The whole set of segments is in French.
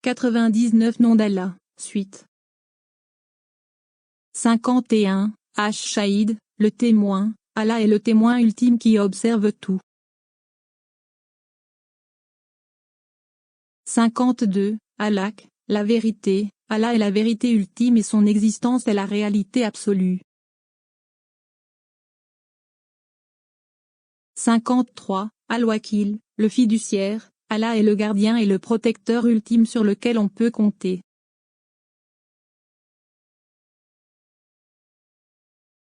99 Nom d'Allah, suite. 51, Ash-Shahid, le témoin, Allah est le témoin ultime qui observe tout. 52, Al-Haq, la vérité, Allah est la vérité ultime et son existence est la réalité absolue. 53, Al-Wakil, le fiduciaire, Allah est le gardien et le protecteur ultime sur lequel on peut compter.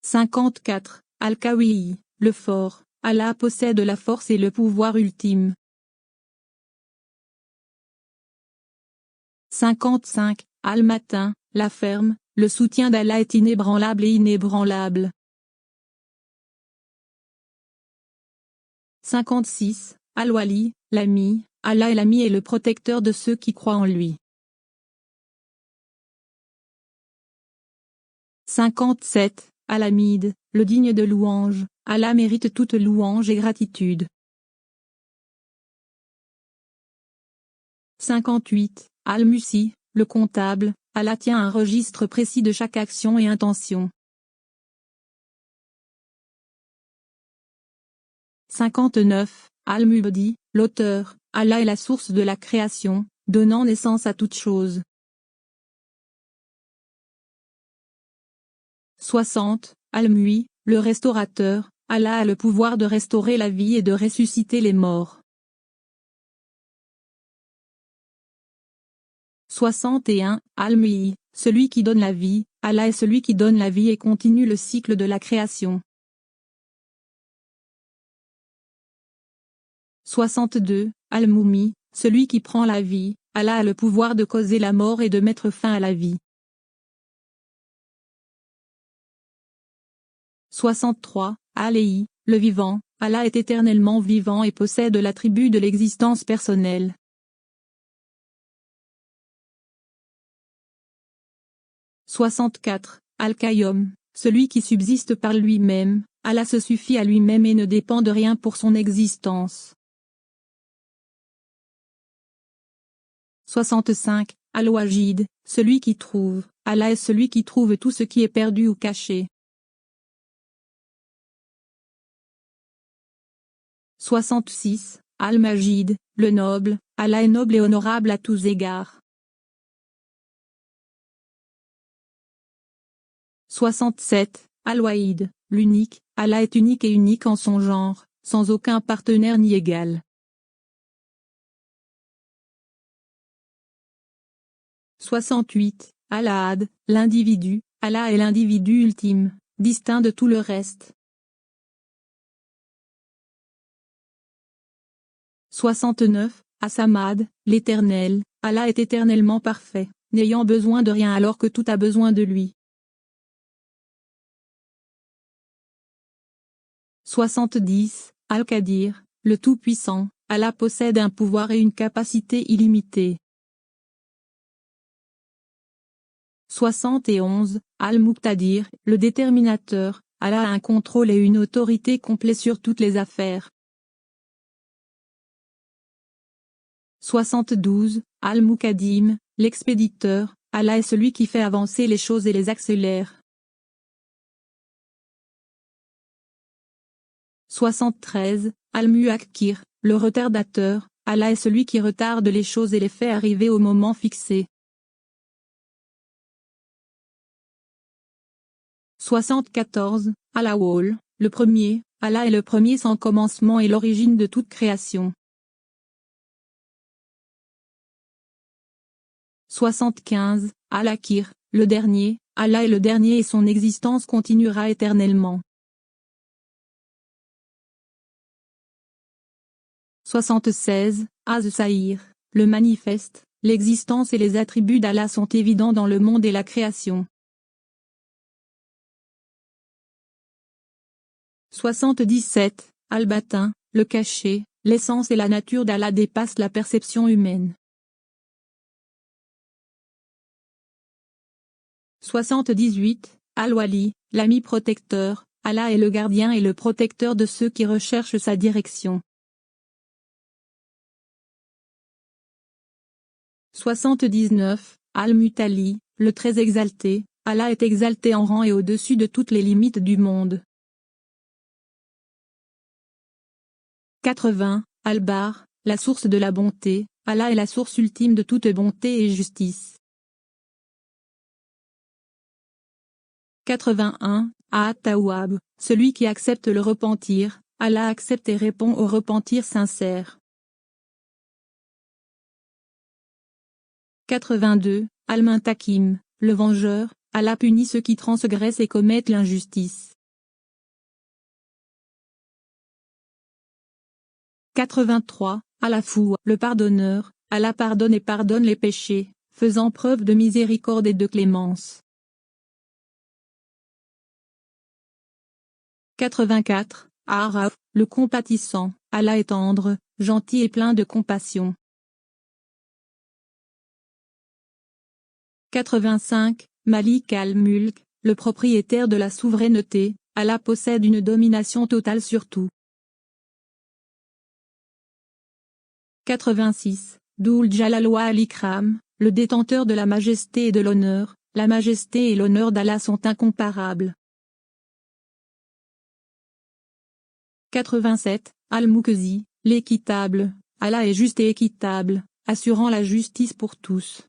54, Al-Qawi, le fort, Allah possède la force et le pouvoir ultime. 55, Al-Matin, la ferme, le soutien d'Allah est inébranlable et inébranlable. 56, Al-Wali, l'ami, Allah est l'ami et le protecteur de ceux qui croient en lui. 57, Al-Hamid, le digne de louange, Allah mérite toute louange et gratitude. 58, Al-Musi, le comptable, Allah tient un registre précis de chaque action et intention. 59, Al-Mubdi, l'auteur, Allah est la source de la création, donnant naissance à toute chose. 60, Al-Mu'i, le restaurateur, Allah a le pouvoir de restaurer la vie et de ressusciter les morts. 61, Al-Mu'i, celui qui donne la vie, Allah est celui qui donne la vie et continue le cycle de la création. 62, Al-Mumi, celui qui prend la vie, Allah a le pouvoir de causer la mort et de mettre fin à la vie. 63, Al-Hayy, le vivant, Allah est éternellement vivant et possède l'attribut de l'existence personnelle. 64, Al-Qayyum, celui qui subsiste par lui-même, Allah se suffit à lui-même et ne dépend de rien pour son existence. 65, Al-Wajid, celui qui trouve, Allah est celui qui trouve tout ce qui est perdu ou caché. 66, Al-Majid, le noble, Allah est noble et honorable à tous égards. 67, Al-Wahid, l'unique, Allah est unique et unique en son genre, sans aucun partenaire ni égal. 68, Al-Ahad, l'individu, Allah est l'individu ultime, distinct de tout le reste. 69, As-Samad, l'éternel, Allah est éternellement parfait, n'ayant besoin de rien alors que tout a besoin de lui. 70, Al-Qadir, le Tout-Puissant, Allah possède un pouvoir et une capacité illimitée. 71, Al-Muqtadir, le Déterminateur, Allah a un contrôle et une autorité complets sur toutes les affaires. 72, Al-Muqaddim, l'expéditeur, Allah est celui qui fait avancer les choses et les accélère. 73, Al-Muakkir, le retardateur, Allah est celui qui retarde les choses et les fait arriver au moment fixé. 74, Al-Awwal, le premier, Allah est le premier sans commencement et l'origine de toute création. 75, Al-Akhir, le dernier, Allah est le dernier et son existence continuera éternellement. 76, Az-Sahir, le manifeste, l'existence et les attributs d'Allah sont évidents dans le monde et la création. 77, Al-Batin, le caché, l'essence et la nature d'Allah dépassent la perception humaine. 78, Al-Wali, l'ami protecteur, Allah est le gardien et le protecteur de ceux qui recherchent sa direction. 79, Al-Mutali, le très exalté, Allah est exalté en rang et au-dessus de toutes les limites du monde. 80, Al-Bar, la source de la bonté, Allah est la source ultime de toute bonté et justice. 81, At-Tawwab, celui qui accepte le repentir, Allah accepte et répond au repentir sincère. 82, Al-Muntakim, le vengeur, Allah punit ceux qui transgressent et commettent l'injustice. 83, Al-Afou, le pardonneur, Allah pardonne et pardonne les péchés, faisant preuve de miséricorde et de clémence. 84, Araf, le compatissant, Allah est tendre, gentil et plein de compassion. 85, Malik al-Mulk, le propriétaire de la souveraineté, Allah possède une domination totale sur tout. 86, Dhul Jalal wa al-Ikram, le détenteur de la majesté et de l'honneur, la majesté et l'honneur d'Allah sont incomparables. 87, Al-Muqzi, l'équitable, Allah est juste et équitable, assurant la justice pour tous.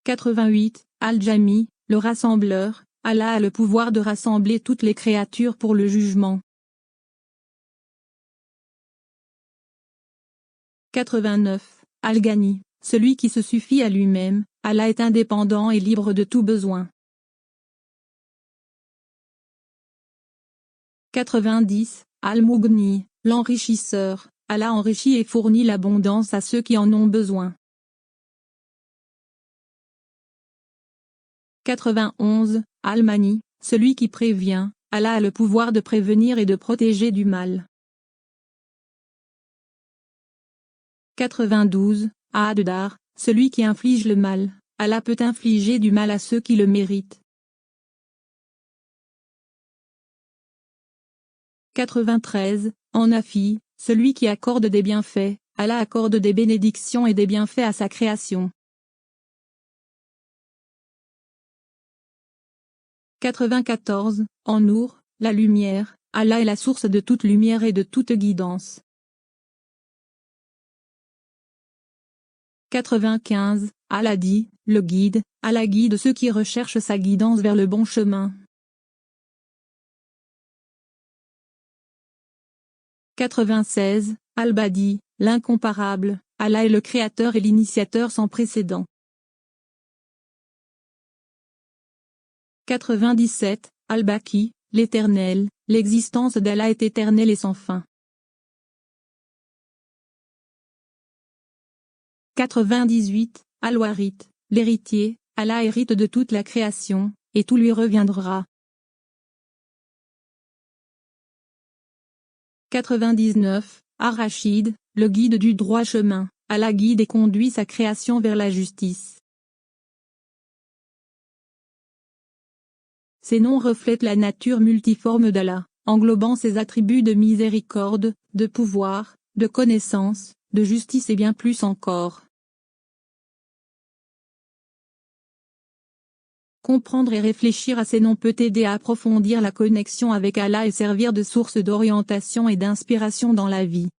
88, Al-Jami, le rassembleur, Allah a le pouvoir de rassembler toutes les créatures pour le jugement. 89, Al-Ghani, celui qui se suffit à lui-même, Allah est indépendant et libre de tout besoin. 90, Al-Mughni, l'enrichisseur, Allah enrichit et fournit l'abondance à ceux qui en ont besoin. 91, Al-Mani, celui qui prévient, Allah a le pouvoir de prévenir et de protéger du mal. 92, Ad-Dar, celui qui inflige le mal, Allah peut infliger du mal à ceux qui le méritent. 93, An-Nafi, celui qui accorde des bienfaits, Allah accorde des bénédictions et des bienfaits à sa création. 94, An-Nour, la lumière, Allah est la source de toute lumière et de toute guidance. 95, Al-Hadi, le guide, Allah guide ceux qui recherchent sa guidance vers le bon chemin. 96, Al-Badi, l'incomparable, Allah est le créateur et l'initiateur sans précédent. 97, Al-Baqi, l'éternel, l'existence d'Allah est éternelle et sans fin. 98, Al-Warith, l'héritier, Allah hérite de toute la création, et tout lui reviendra. 99, Ar-Rachid, le guide du droit chemin, Allah guide et conduit sa création vers la justice. Ces noms reflètent la nature multiforme d'Allah, englobant ses attributs de miséricorde, de pouvoir, de connaissance, de justice et bien plus encore. Comprendre et réfléchir à ces noms peut aider à approfondir la connexion avec Allah et servir de source d'orientation et d'inspiration dans la vie.